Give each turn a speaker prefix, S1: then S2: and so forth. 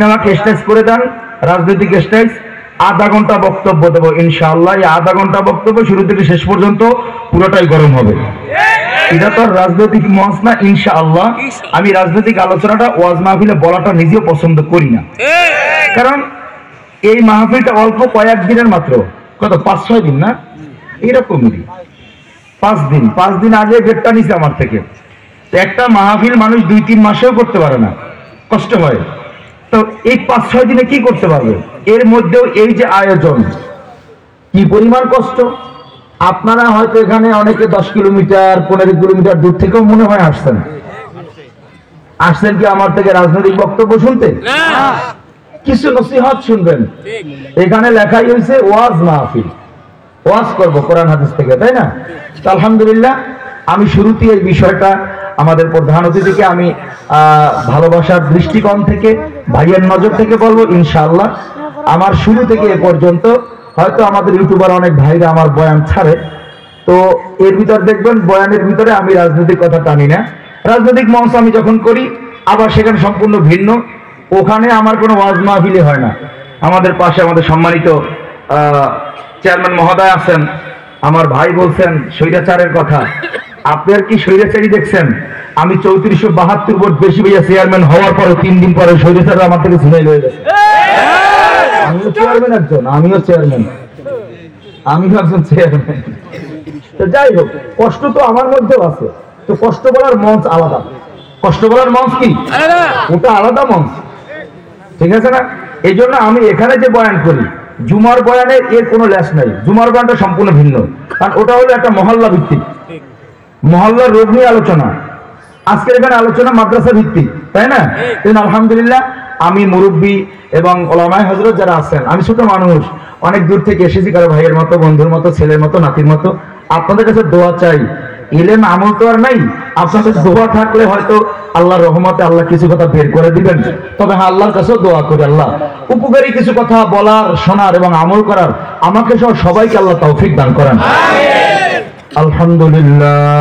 S1: আপনি আমাকে স্টেজ করে দেন, রাজনৈতিক স্টেজ, আধা ঘন্টা বক্তব্য দেবো ইনশাআল্লাহ। এই আধা ঘন্টা বক্তব্য শুরু থেকে শেষ পর্যন্ত পুরোটাই গরম হবে। এটা তো রাজনৈতিক মঞ্চ না ইনশাআল্লাহ। আমি রাজনৈতিক আলোচনাটা ওয়াজ মাহফিলে বলাটা নিজেও পছন্দ করি না, কারণ এই মাহফিলটা অল্প কয়েকদিনের মাত্র, কত 5-6 দিন না, এরকমই 5 দিন আগে গেটটা নিছে আমার থেকে। একটা মাহফিল মানুষ 2-3 মাসেও করতে পারে না, কষ্ট হয়। তো এই 5-6 দিনে কি করতে পারবে? এর মধ্যেও এই যে আয়োজন, কি পরিমাণ কষ্ট। আপনারা হয়তো এখানে অনেকে 10 কিলোমিটার 15 কিলোমিটার দূর থেকেও মনে হয় আসছেন কি আমার থেকে রাজনৈতিক বক্তব্য শুনতে? কিছু নসিহত শুনবেন। এখানে লেখাই হয়েছে ওয়াজ মাহফিল, ওয়াজ করব কোরআন হাদিস থেকে, তাই না? আলহামদুলিল্লাহ, আমি শুরুতে এই বিষয়টা আমাদের প্রধান অতিথিকে আমি ভালোবাসার দৃষ্টিকোণ থেকে, ভাইয়ের নজর থেকে বলবো ইনশাআল্লাহ। আমার শুরু থেকে এ পর্যন্ত হয়তো আমাদের ইউটিউবার অনেক ভাইরা আমার বয়ান ছাড়ে, তো এর ভিতর দেখবেন বয়ানের ভিতরে আমি রাজনৈতিক কথা টানি না। রাজনৈতিক মঞ্চ আমি যখন করি আবার সেখানে সম্পূর্ণ ভিন্ন, ওখানে আমার কোনো ওয়াজ মাহফিলি হয় না। আমাদের পাশে আমাদের সম্মানিত চেয়ারম্যান মহোদয় আছেন, আমার ভাই বলছেন স্বৈরাচারের কথা। আপনার কি স্বৈরাচারী দেখছেন? আমি 3472 ভোট বেশি পেয়ে চেয়ারম্যান হওয়ার পরে 3 দিন পরে স্বৈরাচার আমার থেকে ঝিনাই হয়ে গেছে। আমিও চেয়ারম্যান একজন, আমিও একজন চেয়ারম্যান। তো যাই হোক, কষ্ট তো আমার মধ্যেও আছে। তো কষ্ট বলার মঞ্চ আলাদা, কষ্ট বলার মঞ্চ কি ওটা আলাদা মঞ্চ, ঠিক আছে না? এই জন্য আমি এখানে যে বয়ান করি, জুমার বয়ানে এর কোনো ল্যাস নাই। জুমার বয়ানটা সম্পূর্ণ ভিন্ন, কারণ ওটা হলো একটা মহল্লা ভিত্তিক, মহল্লার রোগ নিয়ে আলোচনা। আজকের এখানে আলোচনা মাদ্রাসা ভিত্তিক, তাই না? আলহামদুলিল্লাহ, আমি মুরব্বী এবং ওলামায়ে হযরত যারা আছেন, আমি ছোট মানুষ, অনেক দূর থেকে এসেছি, কারো ভাইয়ের মতো, বন্ধুর মতো, ছেলের মতো, নাতির মতো। আপনাদের কাছে দোয়া চাই। ইলম আমল তো আর নাই, আপনাদের দোয়া থাকলে হয়তো আল্লাহর রহমতে আল্লাহ কিছু কথা বের করে দিবেন। তবে হ্যাঁ, আল্লাহর কাছেও দোয়া করি, আল্লাহ উপকারী কিছু কথা বলার, শোনার এবং আমল করার আমাকে সহ সবাইকে আল্লাহ তৌফিক দান করেন। আলহামদুলিল্লাহ।